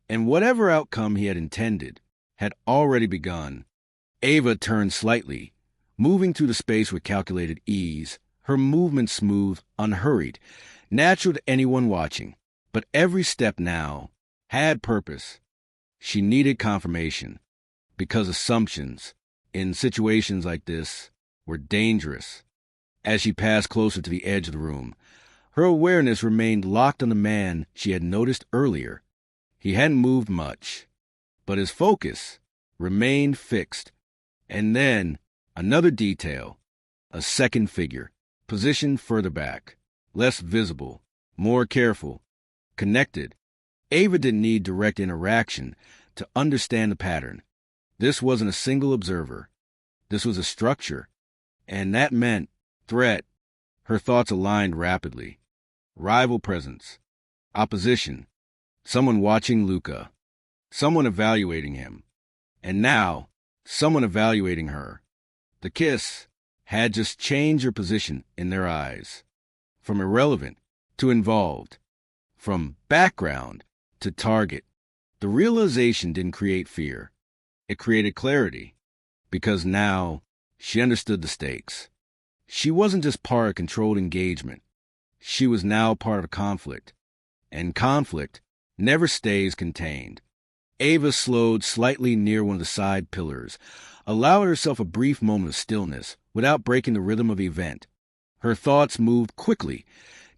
And whatever outcome he had intended had already begun. Ava turned slightly, moving through the space with calculated ease, her movement smooth, unhurried, natural to anyone watching. But every step now had purpose. She needed confirmation, because assumptions, in situations like this, were dangerous. As she passed closer to the edge of the room, her awareness remained locked on the man she had noticed earlier. He hadn't moved much, but his focus remained fixed. And then, another detail, a second figure, positioned further back, less visible, more careful, connected. Ava didn't need direct interaction to understand the pattern. This wasn't a single observer. This was a structure, and that meant threat. Her thoughts aligned rapidly. Rival presence, opposition, someone watching Luca, someone evaluating him, and now someone evaluating her. The kiss had just changed her position in their eyes, from irrelevant to involved, from background to target. The realization didn't create fear. It created clarity, because now she understood the stakes. She wasn't just part of controlled engagement. She was now part of conflict, and conflict never stays contained. Ava slowed slightly near one of the side pillars, allowed herself a brief moment of stillness without breaking the rhythm of the event. Her thoughts moved quickly,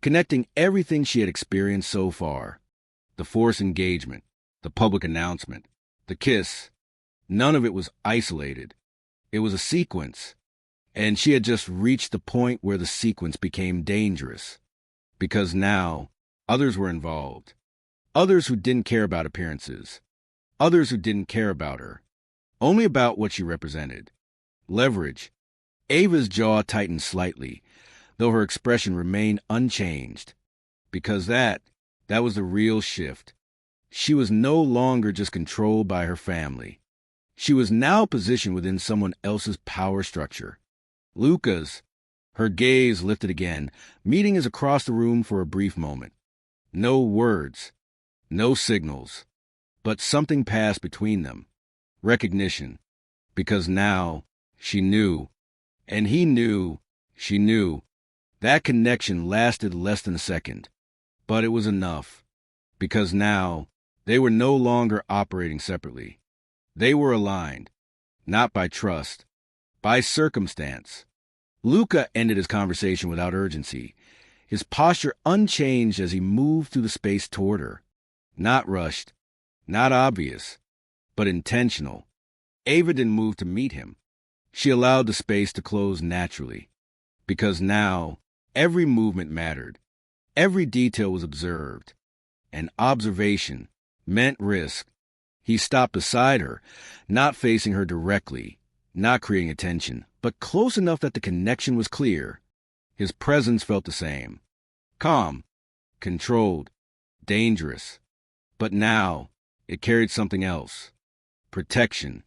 connecting everything she had experienced so far. The forced engagement, the public announcement, the kiss. None of it was isolated. It was a sequence, and she had just reached the point where the sequence became dangerous. Because now, others were involved. Others who didn't care about appearances. Others who didn't care about her. Only about what she represented. Leverage. Ava's jaw tightened slightly, though her expression remained unchanged. Because that was the real shift. She was no longer just controlled by her family. She was now positioned within someone else's power structure. Luca's. Her gaze lifted again, meeting us across the room for a brief moment. No words, no signals, but something passed between them. Recognition. Because now she knew, and he knew, she knew. That connection lasted less than a second, but it was enough. Because now they were no longer operating separately. They were aligned, not by trust, by circumstance. Luca ended his conversation without urgency, his posture unchanged as he moved through the space toward her. Not rushed, not obvious, but intentional. Ava didn't move to meet him. She allowed the space to close naturally, because now every movement mattered. Every detail was observed, and observation meant risk. He stopped beside her, not facing her directly, not creating attention, but close enough that the connection was clear. His presence felt the same. Calm, controlled, dangerous. But now, it carried something else. Protection.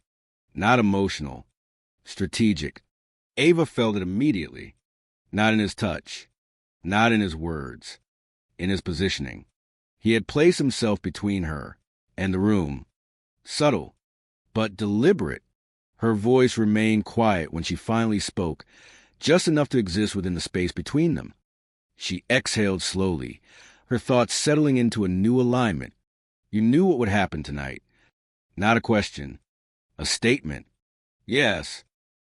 Not emotional. Strategic. Ava felt it immediately. Not in his touch. Not in his words. In his positioning. He had placed himself between her and the room. Subtle, but deliberate. Her voice remained quiet when she finally spoke, just enough to exist within the space between them. She exhaled slowly, her thoughts settling into a new alignment. You knew what would happen tonight. Not a question. A statement. Yes.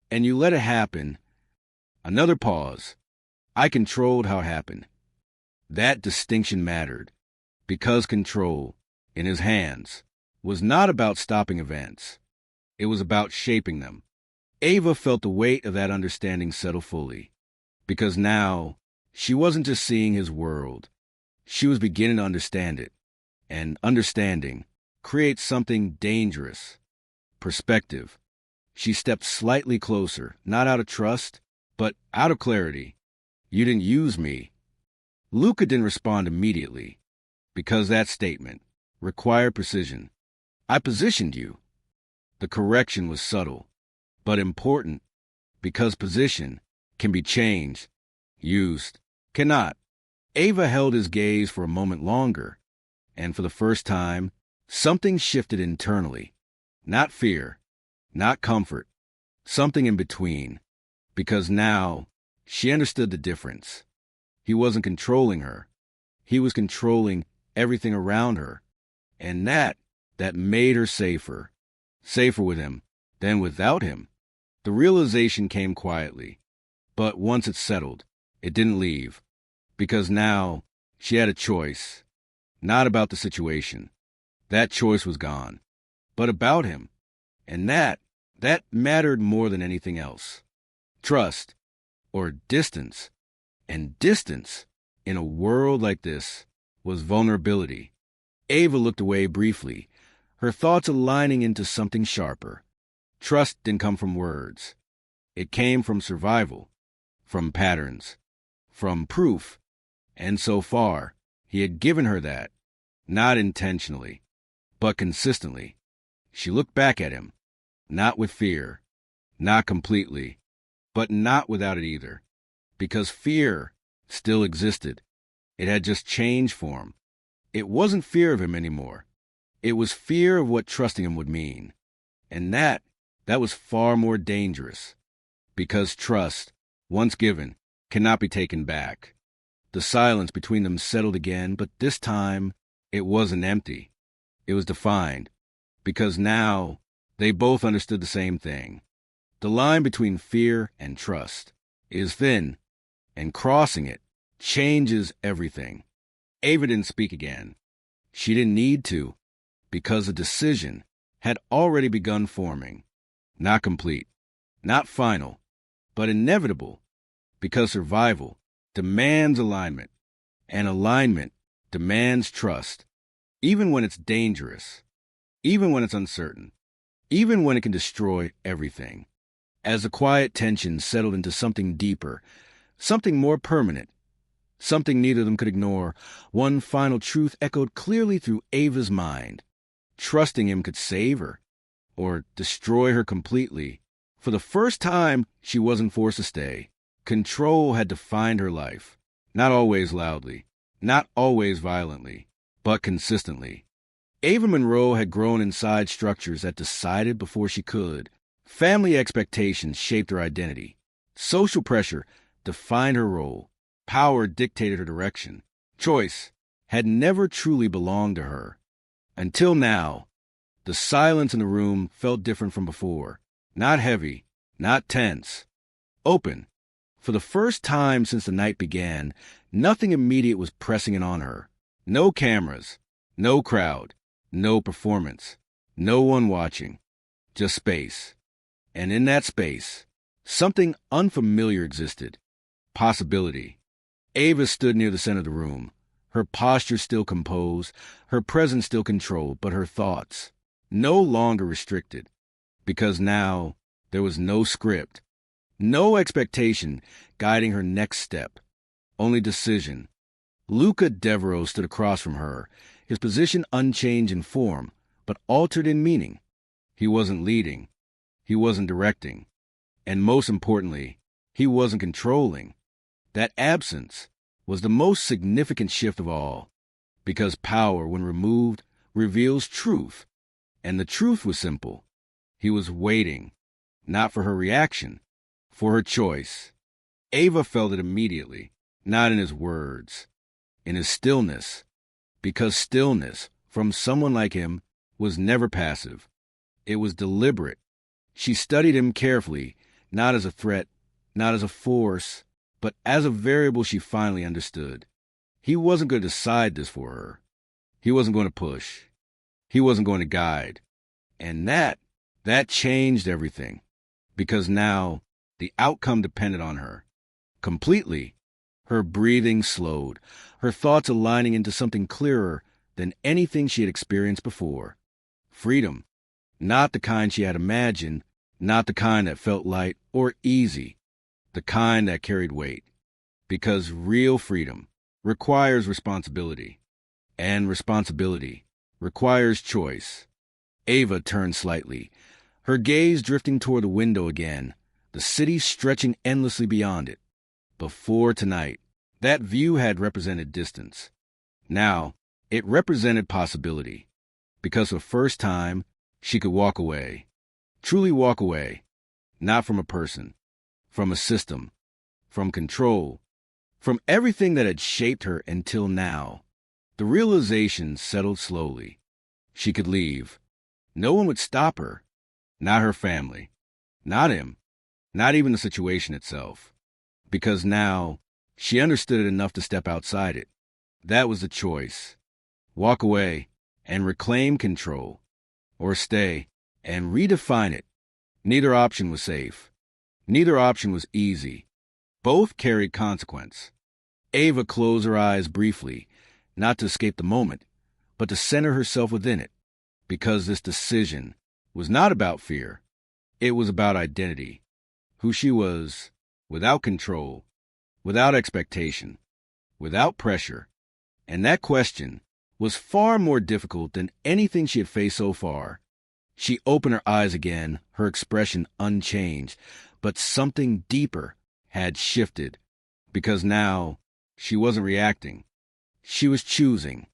And you let it happen. Another pause. I controlled how it happened. That distinction mattered, because control, in his hands, was not about stopping events. It was about shaping them. Ava felt the weight of that understanding settle fully, because now she wasn't just seeing his world. She was beginning to understand it, and understanding creates something dangerous. Perspective. She stepped slightly closer, not out of trust, but out of clarity. You didn't use me. Luca didn't respond immediately, because that statement required precision. I positioned you. The correction was subtle, but important, because position can be changed, used, cannot. Ava held his gaze for a moment longer, and for the first time, something shifted internally. Not fear, not comfort, something in between, because now she understood the difference. He wasn't controlling her. He was controlling everything around her. And that made her safer. Safer with him than without him. The realization came quietly. But once it settled, it didn't leave. Because now she had a choice. Not about the situation. That choice was gone. But about him. And that mattered more than anything else. Trust, or distance. And distance, in a world like this, was vulnerability. Ava looked away briefly, her thoughts aligning into something sharper. Trust didn't come from words. It came from survival, from patterns, from proof. And so far, he had given her that, not intentionally, but consistently. She looked back at him, not with fear, not completely, but not without it either, because fear still existed. It had just changed form. It wasn't fear of him anymore. It was fear of what trusting him would mean. And that was far more dangerous, because trust, once given, cannot be taken back. The silence between them settled again, but this time it wasn't empty. It was defined, because now they both understood the same thing. The line between fear and trust is thin, and crossing it changes everything. Ava didn't speak again. She didn't need to, because the decision had already begun forming. Not complete, not final, but inevitable, because survival demands alignment, and alignment demands trust, even when it's dangerous, even when it's uncertain, even when it can destroy everything. As the quiet tension settled into something deeper, something more permanent, something neither of them could ignore, one final truth echoed clearly through Ava's mind. Trusting him could save her, or destroy her completely. For the first time, she wasn't forced to stay. Control had defined her life, not always loudly, not always violently, but consistently. Ava Monroe had grown inside structures that decided before she could. Family expectations shaped her identity. Social pressure defined her role. Power dictated her direction. Choice had never truly belonged to her. Until now, the silence in the room felt different from before. Not heavy, not tense. Open. For the first time since the night began, nothing immediate was pressing in on her. No cameras, no crowd, no performance, no one watching. Just space. And in that space, something unfamiliar existed. Possibility. Ava stood near the center of the room, her posture still composed, her presence still controlled, but her thoughts no longer restricted, because now there was no script, no expectation guiding her next step, only decision. Luca Devereaux stood across from her, his position unchanged in form, but altered in meaning. He wasn't leading, he wasn't directing, and most importantly, he wasn't controlling. That absence was the most significant shift of all, because power, when removed, reveals truth, and the truth was simple. He was waiting, not for her reaction, for her choice. Ava felt it immediately, not in his words, in his stillness, because stillness, from someone like him, was never passive. It was deliberate. She studied him carefully, not as a threat, not as a force, but as a variable she finally understood. He wasn't going to decide this for her. He wasn't going to push. He wasn't going to guide. And that changed everything, because now the outcome depended on her. Completely. Her breathing slowed, her thoughts aligning into something clearer than anything she had experienced before. Freedom. Not the kind she had imagined, not the kind that felt light or easy, the kind that carried weight. Because real freedom requires responsibility, and responsibility requires choice. Ava turned slightly, her gaze drifting toward the window again, the city stretching endlessly beyond it. Before tonight, that view had represented distance. Now, it represented possibility, because for the first time, she could walk away. Truly walk away. Not from a person, from a system, from control, from everything that had shaped her until now. The realization settled slowly. She could leave. No one would stop her. Not her family. Not him. Not even the situation itself. Because now, she understood it enough to step outside it. That was the choice. Walk away and reclaim control. Or stay and redefine it. Neither option was safe. Neither option was easy. Both carried consequence. Ava closed her eyes briefly, not to escape the moment, but to center herself within it, because this decision was not about fear. It was about identity, who she was, without control, without expectation, without pressure. And that question was far more difficult than anything she had faced so far. She opened her eyes again, her expression unchanged, but something deeper had shifted, because now she wasn't reacting. She was choosing.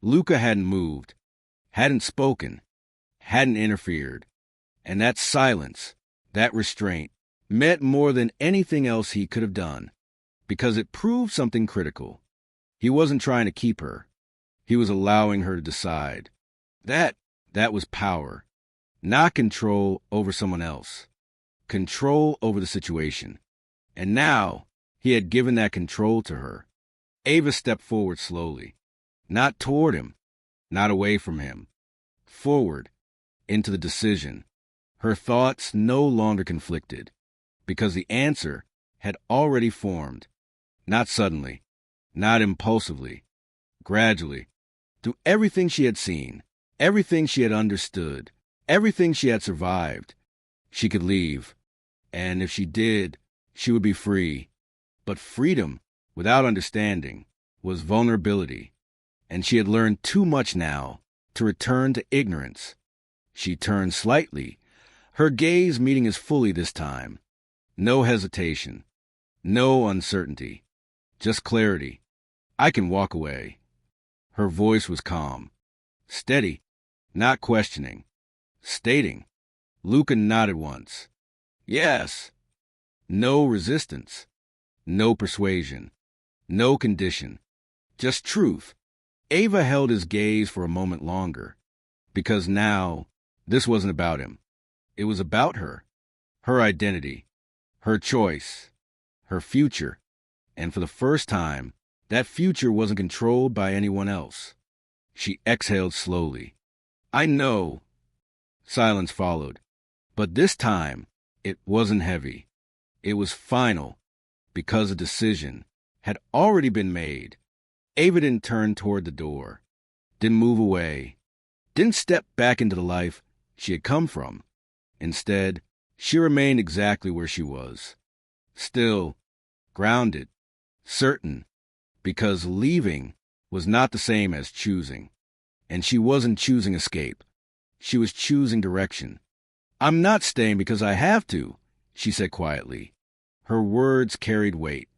Luca hadn't moved, hadn't spoken, hadn't interfered. And that silence, that restraint, meant more than anything else he could have done, because it proved something critical. He wasn't trying to keep her. He was allowing her to decide. That was power. Not control over someone else. Control over the situation. And now, he had given that control to her. Ava stepped forward slowly. Not toward him. Not away from him. Forward. Into the decision. Her thoughts no longer conflicted. Because the answer had already formed. Not suddenly. Not impulsively. Gradually. Through everything she had seen. Everything she had understood. Everything she had survived. She could leave. And if she did, she would be free. But freedom, without understanding, was vulnerability. And she had learned too much now to return to ignorance. She turned slightly, her gaze meeting his fully this time. No hesitation. No uncertainty. Just clarity. I can walk away. Her voice was calm. Steady. Not questioning. Stating. Luca nodded once. Yes. No resistance. No persuasion. No condition. Just truth. Ava held his gaze for a moment longer. Because now, this wasn't about him. It was about her. Her identity. Her choice. Her future. And for the first time, that future wasn't controlled by anyone else. She exhaled slowly. I know. Silence followed. But this time, it wasn't heavy. It was final, because a decision had already been made. Ava didn't turn toward the door, didn't move away, didn't step back into the life she had come from. Instead, she remained exactly where she was. Still, grounded, certain, because leaving was not the same as choosing. And she wasn't choosing escape. She was choosing direction. I'm not staying because I have to, she said quietly. Her words carried weight,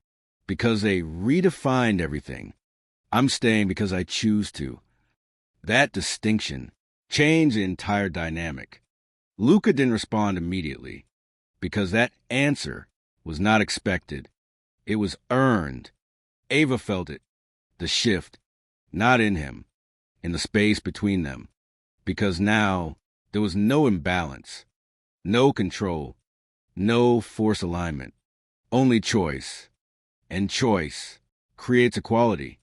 because they redefined everything. I'm staying because I choose to. That distinction changed the entire dynamic. Luca didn't respond immediately, because that answer was not expected. It was earned. Ava felt it, the shift, not in him, in the space between them, because now there was no imbalance, no control, no force alignment, only choice. And choice creates equality.